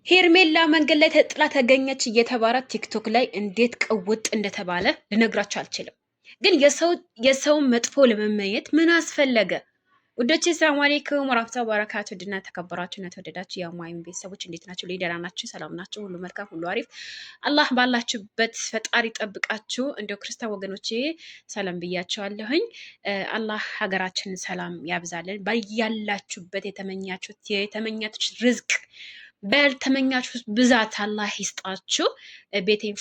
ሄርሜላ መንገድ ላይ ተጥላ ተገኘች እየተባለ ቲክቶክ ላይ እንዴት ቅውጥ እንደተባለ ልነግራችሁ አልችልም። ግን የሰውን መጥፎ ለመመኘት ምን አስፈለገ? ውዶቼ ሰላም አለይኩም ወራህመቱላሂ ወበረካቱ። ድና ተከበራችሁ እና ተወደዳችሁ የማይም ቤተሰቦች እንዴት ናችሁ? ደህና ናችሁ? ሰላም ናችሁ? ሁሉ መልካም፣ ሁሉ አሪፍ። አላህ ባላችሁበት ፈጣሪ ጠብቃችሁ። እንደው ክርስቲያን ወገኖቼ ሰላም ብያችኋለሁኝ። አላህ ሀገራችንን ሰላም ያብዛልን። ባያላችሁበት የተመኛችሁት ርዝቅ በተመኛችሁት ብዛት አላህ ይስጣችሁ። ቤቴን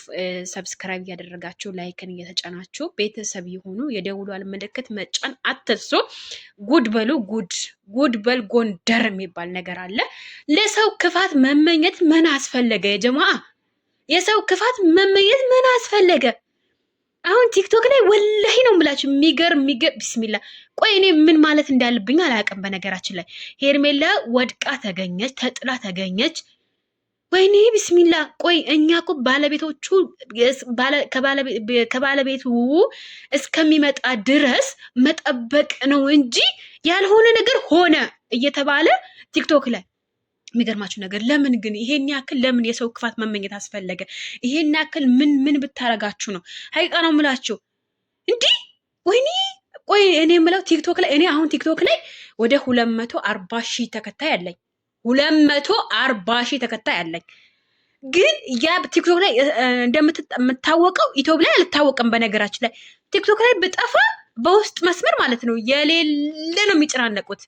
ሰብስክራይብ እያደረጋችሁ ላይክን እየተጫናችሁ ቤተሰብ የሆኑ የደውሏል ምልክት መጫን አትርሱ። ጉድ በሉ ጉድ በል ጎንደር የሚባል ነገር አለ። ለሰው ክፋት መመኘት ምን አስፈለገ? የጀማ የሰው ክፋት መመኘት ምን አስፈለገ? አሁን ቲክቶክ ላይ ወላሂ ነው የምላችሁ የሚገርም ቢስሚላ። ቆይ እኔ ምን ማለት እንዳለብኝ አላውቅም። በነገራችን ላይ ሄርሜላ ወድቃ ተገኘች፣ ተጥላ ተገኘች። ወይኔ ቢስሚላ። ቆይ እኛ እኮ ባለቤቶቹ ከባለቤቱ እስከሚመጣ ድረስ መጠበቅ ነው እንጂ ያልሆነ ነገር ሆነ እየተባለ ቲክቶክ ላይ የሚገርማችሁ ነገር ለምን ግን ይሄን ያክል ለምን የሰው ክፋት መመኘት አስፈለገ? ይሄን ያክል ምን ብታረጋችሁ ነው? ሀቂቃ ነው የምላችሁ እንዲህ። ወይኔ ቆይ እኔ የምለው ቲክቶክ ላይ እኔ አሁን ቲክቶክ ላይ ወደ 240,000 ተከታይ አለኝ። 240,000 ተከታይ አለኝ። ግን ያ ቲክቶክ ላይ እንደምታወቀው ኢትዮጵያ ላይ አልታወቅም። በነገራችን ላይ ቲክቶክ ላይ ብጠፋ በውስጥ መስመር ማለት ነው የሌለ ነው የሚጨናነቁት።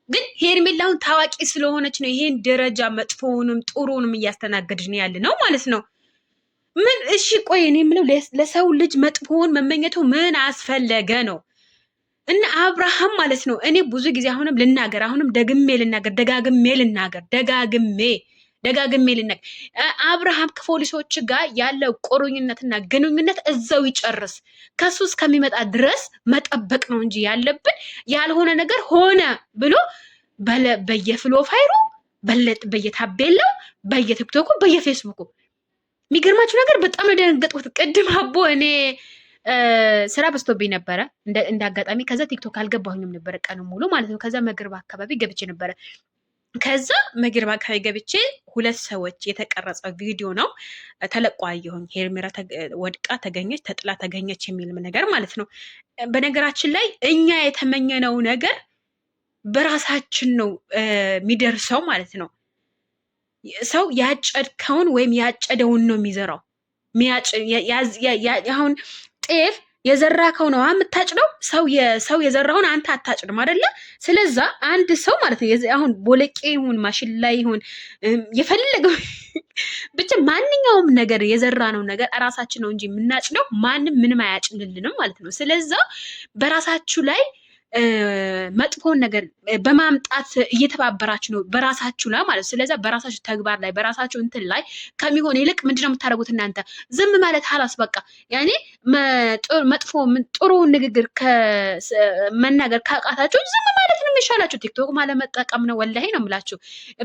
ግን ሄርሜላውን ታዋቂ ስለሆነች ነው ይሄን ደረጃ መጥፎውንም ጥሩንም እያስተናገድን ያለ ነው ማለት ነው። ምን እሺ ቆይ እኔ የምለው ለሰው ልጅ መጥፎውን መመኘቱ ምን አስፈለገ ነው? እና አብርሃም ማለት ነው እኔ ብዙ ጊዜ አሁንም ደጋግሜ ልናገር አብርሃም ከፖሊሶች ጋር ያለው ቁርኝነትና ግንኙነት እዛው ይጨርስ። ከሱ እስከሚመጣ ድረስ መጠበቅ ነው እንጂ ያለብን ያልሆነ ነገር ሆነ ብሎ በየፍሎፋይሩ በየታቤላው በየቲክቶኩ በየፌስቡኩ የሚገርማችሁ ነገር በጣም ነው ደነገጥኩት። ቅድም አቦ እኔ ስራ በዝቶብኝ ነበረ እንደ አጋጣሚ። ከዛ ቲክቶክ አልገባሁኝም ነበረ ቀኑ ሙሉ ማለት ነው። ከዛ መግሪብ አካባቢ ገብቼ ነበረ። ከዛ መግሪብ አካባቢ ገብቼ 2 ሰዎች የተቀረጸ ቪዲዮ ነው ተለቆ አየሁኝ። ሄርሜላ ወድቃ ተገኘች፣ ተጥላ ተገኘች የሚል ነገር ማለት ነው። በነገራችን ላይ እኛ የተመኘነው ነገር በራሳችን ነው የሚደርሰው ማለት ነው። ሰው ያጨድከውን ወይም ያጨደውን ነው የሚዘራው። አሁን ጤፍ የዘራከው ነው የምታጭደው። ሰው የዘራውን አንተ አታጭድም አይደለ? ስለዛ አንድ ሰው ማለት ነው አሁን ቦለቄ ይሁን ማሽላ ይሁን የፈለገው ብቻ ማንኛውም ነገር የዘራነው ነገር እራሳችን ነው እንጂ የምናጭደው ማንም ምንም አያጭልልንም ማለት ነው። ስለዛ በራሳችሁ ላይ መጥፎን ነገር በማምጣት እየተባበራችሁ ነው በራሳችሁ ላይ ማለት። ስለዛ በራሳችሁ ተግባር ላይ በራሳችሁ እንትን ላይ ከሚሆን ይልቅ ምንድነው የምታደርጉት እናንተ? ዝም ማለት ሀላስ በቃ ያኔ መጥፎ ጥሩ ንግግር መናገር ካቃታችሁ ዝም ማለት ነው የሚሻላችሁ። ቲክቶክ ማለት መጠቀም ነው። ወላሂ ነው የምላችሁ።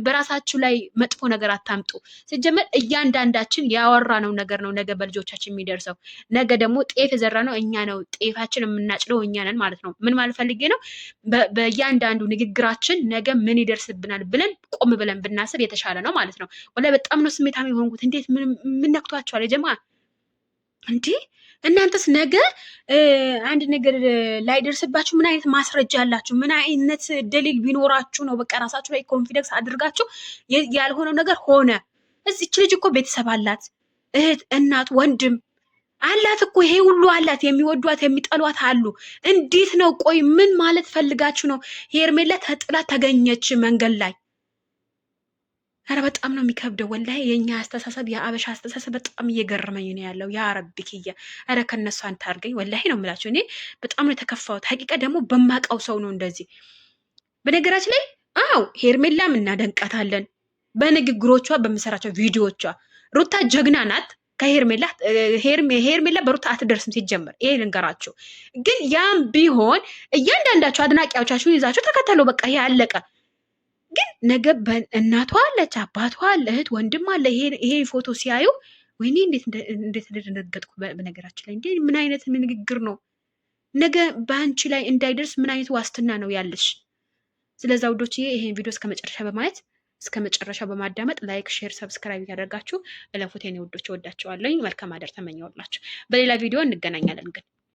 በራሳችሁ ላይ መጥፎ ነገር አታምጡ። ሲጀመር እያንዳንዳችን ያወራነው ነገር ነው ነገ በልጆቻችን የሚደርሰው። ነገ ደግሞ ጤፍ የዘራ ነው እኛ ነው ጤፋችን የምናጭለው እኛ ነን ማለት ነው። ምን ማለት ፈልጌ ነው? በእያንዳንዱ ንግግራችን ነገ ምን ይደርስብናል ብለን ቆም ብለን ብናስብ የተሻለ ነው ማለት ነው። ወላሂ በጣም ነው ስሜታዊ የሆንኩት። እንዴት ምን ነክቷቸዋል የጀማ እንዴ? እናንተስ ነገ አንድ ነገር ላይደርስባችሁ ምን አይነት ማስረጃ አላችሁ? ምን አይነት ደሊል ቢኖራችሁ ነው በቃ ራሳችሁ ላይ ኮንፊደንስ አድርጋችሁ ያልሆነው ነገር ሆነ? እዚች ልጅ እኮ ቤተሰብ አላት፣ እህት፣ እናት፣ ወንድም አላት እኮ። ይሄ ሁሉ አላት። የሚወዷት የሚጠሏት አሉ። እንዴት ነው? ቆይ ምን ማለት ፈልጋችሁ ነው? ሄርሜላ ተጥላ ተገኘች መንገድ ላይ። ኧረ በጣም ነው የሚከብደው ወላሂ። የኛ አስተሳሰብ የአበሻ አስተሳሰብ በጣም እየገረመኝ ነው ያለው። ያ ረቢ ክያ ኧረ ከነሱ አንተ አድርገኝ። ወላሂ ነው የምላቸው። እኔ በጣም ነው የተከፋሁት። ሀቂቃ ደግሞ በማውቀው ሰው ነው እንደዚህ። በነገራችን ላይ አዎ ሄርሜላም እናደንቃታለን በንግግሮቿ በምሰራቸው ቪዲዮቿ። ሩታ ጀግና ናት። ሄርሜላ በሩታ አትደርስም ሲጀመር። ይሄ ልንገራችሁ። ግን ያም ቢሆን እያንዳንዳችሁ አድናቂዎቻችሁን ይዛችሁ ተከተሉ። በቃ ይሄ አለቀ። ግን ነገ እናቷ አለች፣ አባቷ አለ፣ እህት ወንድም አለ። ይሄ ፎቶ ሲያዩ ወይኔ እንዴት እንደደነገጥኩ። በነገራችን ላይ እንዴ ምን አይነት ንግግር ነው? ነገ በአንቺ ላይ እንዳይደርስ ምን አይነት ዋስትና ነው ያለሽ? ስለዛ ውዶችዬ ይሄን ቪዲዮ እስከ መጨረሻ በማየት እስከ መጨረሻው በማዳመጥ ላይክ፣ ሼር፣ ሰብስክራይብ እያደረጋችሁ እለፉት የኔ ውዶች። እወዳቸዋለሁ። መልካም አደር ተመኘሁላችሁ። በሌላ ቪዲዮ እንገናኛለን ግን